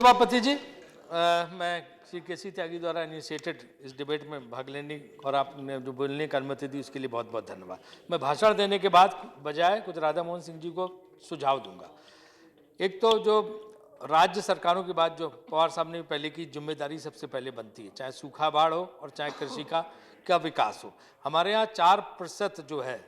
सभापति जी, मैं श्री केसी त्यागी द्वारा इनिशिएटेड इस डिबेट में भाग लेने और आपने जो बोलने की अनुमति दी उसके लिए बहुत बहुत धन्यवाद। मैं भाषण देने के बाद बजाय कुछ राधा मोहन सिंह जी को सुझाव दूंगा। एक तो जो राज्य सरकारों की बात जो पवार साहब ने पहले की, जिम्मेदारी सबसे पहले बनती है, चाहे सूखा बाढ़ हो और चाहे कृषि का विकास हो। हमारे यहाँ 4% जो है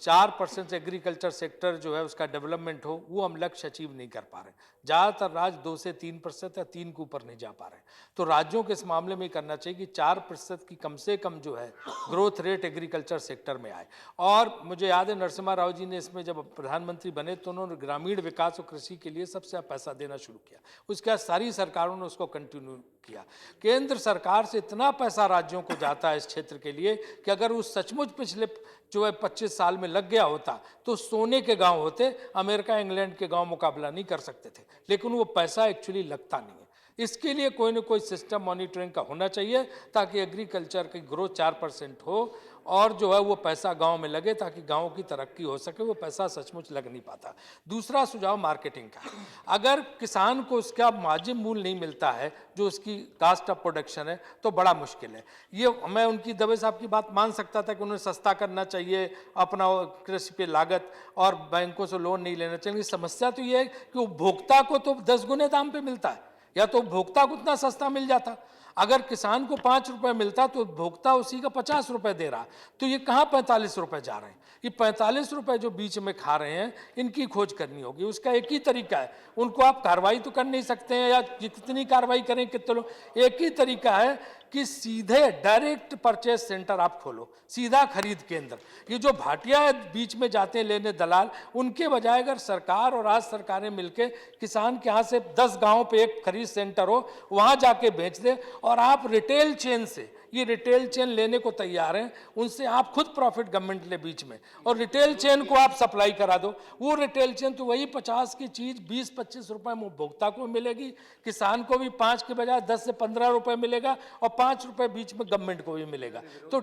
4% एग्रीकल्चर सेक्टर जो है उसका डेवलपमेंट हो, वो हम लक्ष्य अचीव नहीं कर पा रहे। ज़्यादातर राज्य 2 से 3% या 3 के ऊपर नहीं जा पा रहे। तो राज्यों के इस मामले में करना चाहिए कि 4% की कम से कम जो है ग्रोथ रेट एग्रीकल्चर सेक्टर में आए। और मुझे याद है नरसिम्हा राव जी ने इसमें जब प्रधानमंत्री बने तो उन्होंने ग्रामीण विकास और कृषि के लिए सबसे पैसा देना शुरू किया। उसके बाद सारी सरकारों ने उसको कंटिन्यू किया। केंद्र सरकार से इतना पैसा राज्यों को जाता है इस क्षेत्र के लिए कि अगर वो सचमुच पिछले जो है 25 साल में लग गया होता तो सोने के गांव होते, अमेरिका इंग्लैंड के गांव मुकाबला नहीं कर सकते थे। लेकिन वो पैसा एक्चुअली लगता नहीं है। इसके लिए कोई ना कोई सिस्टम मॉनिटरिंग का होना चाहिए ताकि एग्रीकल्चर की ग्रोथ 4% हो और जो है वो पैसा गांव में लगे ताकि गांव की तरक्की हो सके। वो पैसा सचमुच लग नहीं पाता। दूसरा सुझाव मार्केटिंग का। अगर किसान को उसका वाजिब मूल्य नहीं मिलता है, जो उसकी कास्ट ऑफ प्रोडक्शन है, तो बड़ा मुश्किल है। ये मैं उनकी दवे साहब की बात मान सकता था कि उन्हें सस्ता करना चाहिए अपना कृषि पे लागत और बैंकों से लोन नहीं लेना चाहिए। समस्या तो ये है कि उपभोक्ता को तो 10 गुने दाम पे मिलता है, या तो उपभोक्ता को उतना सस्ता मिल जाता। अगर किसान को 5 रुपए मिलता तो उपभोक्ता उसी का 50 रुपए दे रहा। तो ये कहाँ 45 रुपए जा रहे हैं? ये 45 रुपए जो बीच में खा रहे हैं, इनकी खोज करनी होगी। उसका एक ही तरीका है, उनको आप कार्रवाई तो कर नहीं सकते हैं, या कितनी कार्रवाई करें कितने लोग, एक ही तरीका है कि सीधे डायरेक्ट परचेज सेंटर आप खोलो, सीधा खरीद केंद्र। ये जो भाटिया बीच में जाते हैं लेने दलाल, उनके बजाय अगर सरकार और राज्य सरकारें मिलकर किसान के यहाँ से 10 गांव पे एक खरीद सेंटर हो, वहां जाके बेच दे और आप रिटेल चेन से, ये रिटेल चेन लेने को तैयार हैं, उनसे आप खुद प्रॉफिट गवर्नमेंट ले बीच में और रिटेल चेन को आप सप्लाई करा दो। वो रिटेल चेन तो वही 50 की चीज 20-25 रुपए में उपभोक्ता को मिलेगी, किसान को भी 5 के बजाय 10 से 15 रुपए मिलेगा और 5 रुपए बीच में गवर्नमेंट को भी मिलेगा। तो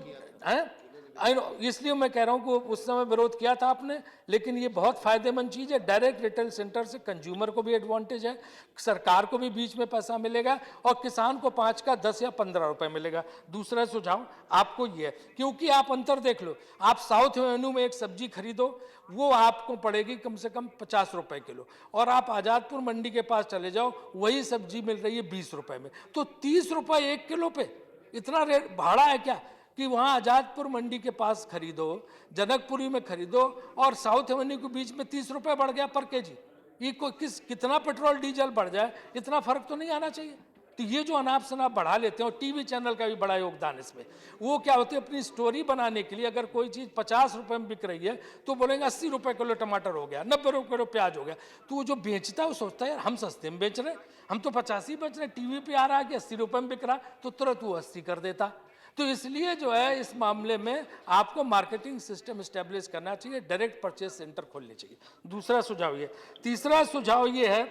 इसलिए मैं कह रहा हूं कि उस समय विरोध किया था आपने, लेकिन ये बहुत फायदेमंद चीज है। डायरेक्ट रिटेल सेंटर से कंज्यूमर को भी एडवांटेज है, सरकार को भी बीच में पैसा मिलेगा और किसान को 5 का 10 या 15 रुपए मिलेगा। दूसरा सुझाव आपको ये है, क्योंकि आप अंतर देख लो, आप साउथ एवेन्यू में एक सब्जी खरीदो, वो आपको पड़ेगी कम से कम 50 रुपए किलो, और आप आजादपुर मंडी के पास चले जाओ, वही सब्जी मिल रही है 20 रुपए में। तो 30 रुपए 1 किलो पे इतना रेट भाड़ा है क्या कि वहां आजादपुर मंडी के पास खरीदो, जनकपुरी में खरीदो, और साउथ एवेन्यू के बीच में 30 रुपए बढ़ गया पर केजी। ये कितना पेट्रोल डीजल बढ़ जाए, इतना फर्क तो नहीं आना चाहिए। तो ये जो अनाप शनाप बढ़ा लेते हैं, और टीवी चैनल का भी बड़ा योगदान इसमें। वो क्या होती है, अपनी स्टोरी बनाने के लिए अगर कोई चीज़ 50 रुपए में बिक रही है तो बोलेंगे 80 रुपए किलो टमाटर हो गया, 90 रुपए किलो प्याज हो गया। तो वो जो बेचता है वो सोचता है यार हम सस्ते में बेच रहे हैं, हम तो 50 ही बेच रहे हैं, टीवी पे आ रहा है कि 80 रुपए में बिक रहा, तो तुरंत वो 80 कर देता। तो इसलिए जो है इस मामले में आपको मार्केटिंग सिस्टम स्टैब्लिश करना चाहिए, डायरेक्ट परचेज सेंटर खोलने चाहिए। दूसरा सुझाव ये। तीसरा सुझाव ये है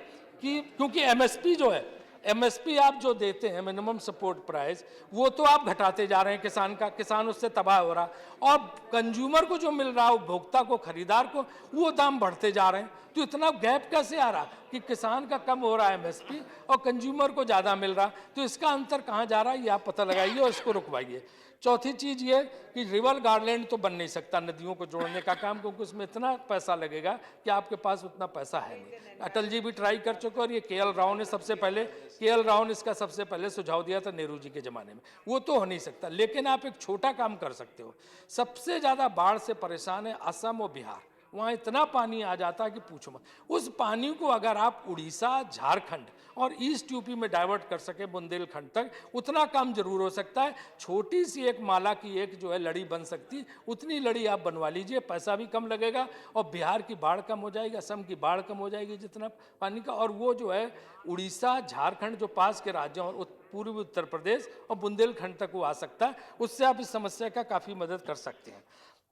कि क्योंकि एमएसपी जो है, एमएसपी आप जो देते हैं मिनिमम सपोर्ट प्राइस, वो तो आप घटाते जा रहे हैं किसान का, किसान उससे तबाह हो रहा, और कंज्यूमर को जो मिल रहा है, उपभोक्ता को, खरीदार को, वो दाम बढ़ते जा रहे हैं। तो इतना गैप कैसे आ रहा कि किसान का कम हो रहा है एमएसपी और कंज्यूमर को ज़्यादा मिल रहा? तो इसका अंतर कहाँ जा रहा है, ये आप पता लगाइए और इसको रुकवाइए। चौथी चीज़ ये कि रिवर गार्डलैंड तो बन नहीं सकता नदियों को जोड़ने का काम, क्योंकि उसमें इतना पैसा लगेगा कि आपके पास उतना पैसा है नहीं। अटल जी भी ट्राई कर चुके, और ये केएल राव ने इसका सबसे पहले सुझाव दिया था नेहरू जी के ज़माने में। वो तो हो नहीं सकता, लेकिन आप एक छोटा काम कर सकते हो। सबसे ज़्यादा बाढ़ से परेशान है असम और बिहार, वहाँ इतना पानी आ जाता है कि पूछो मत। उस पानी को अगर आप उड़ीसा, झारखंड और ईस्ट यूपी में डाइवर्ट कर सके बुंदेलखंड तक, उतना काम जरूर हो सकता है। छोटी सी एक माला की एक जो है लड़ी बन सकती, उतनी लड़ी आप बनवा लीजिए, पैसा भी कम लगेगा और बिहार की बाढ़ कम हो जाएगी, असम की बाढ़ कम हो जाएगी जितना पानी का। और वो जो है उड़ीसा, झारखंड जो पास के राज्य और पूर्वी उत्तर प्रदेश और बुंदेलखंड तक वो आ सकता है। उससे आप इस समस्या का काफ़ी मदद कर सकते हैं।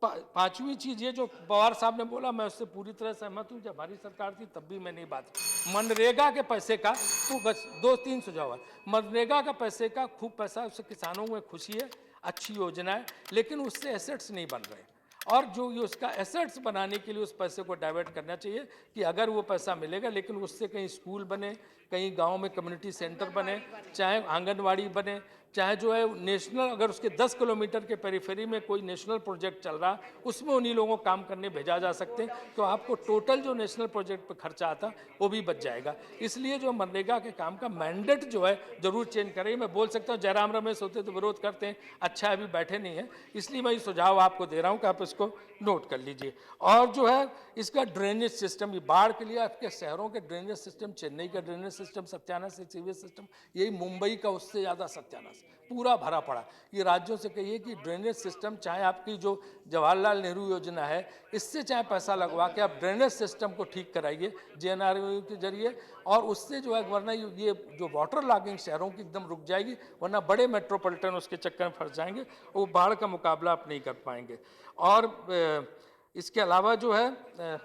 पांचवी चीज ये जो पवार साहब ने बोला, मैं उससे पूरी तरह सहमत हूँ। जब हमारी सरकार थी तब भी मैंने ये बात, मनरेगा के पैसे का तो बस 2-3 सुझाव है। मनरेगा का पैसे का खूब पैसा, उससे किसानों में खुशी है, अच्छी योजना है, लेकिन उससे एसेट्स नहीं बन रहे। और जो ये उसका एसेट्स बनाने के लिए उस पैसे को डाइवर्ट करना चाहिए कि अगर वो पैसा मिलेगा लेकिन उससे कहीं स्कूल बने, कहीं गांव में कम्युनिटी सेंटर बने, चाहे आंगनवाड़ी बने, चाहे जो है नेशनल, अगर उसके 10 किलोमीटर के पेरिफेरी में कोई नेशनल प्रोजेक्ट चल रहा उसमें उन्हीं लोगों को काम करने भेजा जा सकते हैं, तो आपको टोटल जो नेशनल प्रोजेक्ट पर खर्चा आता वो भी बच जाएगा। इसलिए जो मनरेगा के काम का मैंडेट जो है जरूर चेंज करें। मैं बोल सकता हूँ जयराम रमेश होते तो विरोध करते हैं, अच्छा अभी बैठे नहीं है, इसलिए मैं ये सुझाव आपको दे रहा हूँ कि आप इसको नोट कर लीजिए। और जो है इसका ड्रेनेज सिस्टम, ये बाढ़ के लिए आपके शहरों के ड्रेनेज सिस्टम, चेन्नई का ड्रेनेज सिस्टम सत्यानाश है, सीवेज सिस्टम, यही मुंबई का उससे ज़्यादा सत्यानाश, पूरा भरा पड़ा। ये राज्यों से कहिए कि ड्रेनेज सिस्टम, चाहे आपकी जो जवाहरलाल नेहरू योजना है, इससे चाहे पैसा लगवा के आप ड्रेनेज सिस्टम को ठीक कराइए JNREGA के जरिए, और उससे जो है, वरना ये जो वाटर लॉगिंग शहरों की एकदम रुक जाएगी, वरना बड़े मेट्रोपॉलिटन उसके चक्कर में फंस जाएंगे, वो बाढ़ का मुकाबला आप नहीं कर पाएंगे। और इसके अलावा जो है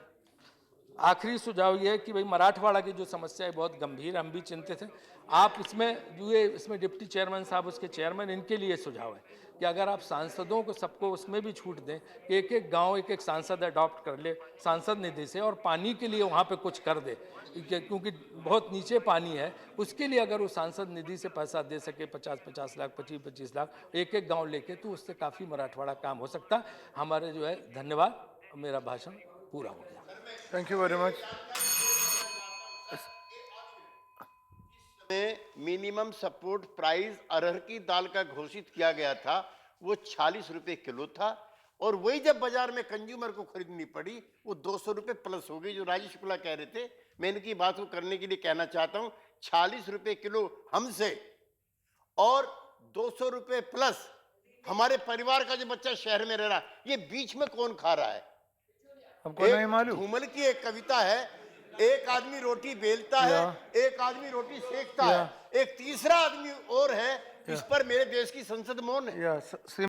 आखिरी सुझाव ये है कि भाई मराठवाड़ा की जो समस्या है बहुत गंभीर, हम भी चिंतित हैं। आप इसमें डिप्टी चेयरमैन साहब, उसके चेयरमैन, इनके लिए सुझाव है कि अगर आप सांसदों को सबको उसमें भी छूट दें कि एक एक गांव एक एक सांसद अडॉप्ट कर ले सांसद निधि से, और पानी के लिए वहाँ पे कुछ कर दे, क्योंकि बहुत नीचे पानी है, उसके लिए अगर वो सांसद निधि से पैसा दे सके 50-50 लाख, 25-25 लाख एक एक गाँव लेके, तो उससे काफ़ी मराठवाड़ा काम हो सकता। हमारे जो है, धन्यवाद, मेरा भाषण पूरा हो गया। Thank you very much. Minimum support price अरहर की दाल का घोषित किया गया था, वो 46 रुपए किलो था, और वही जब बाजार में कंज्यूमर को खरीदनी पड़ी वो 200 रुपए प्लस हो गई। जो राजेश शुक्ला कह रहे थे, मैं इनकी बात को करने के लिए कहना चाहता हूं, 46 रुपए किलो हमसे और 200 रुपए प्लस हमारे परिवार का जो बच्चा शहर में रह रहा, ये बीच में कौन खा रहा है? हमको नहीं मालूम। धूमल की एक कविता है, एक आदमी रोटी बेलता है, एक आदमी रोटी सेकता है, एक तीसरा आदमी और है, इस पर मेरे देश की संसद मौन है।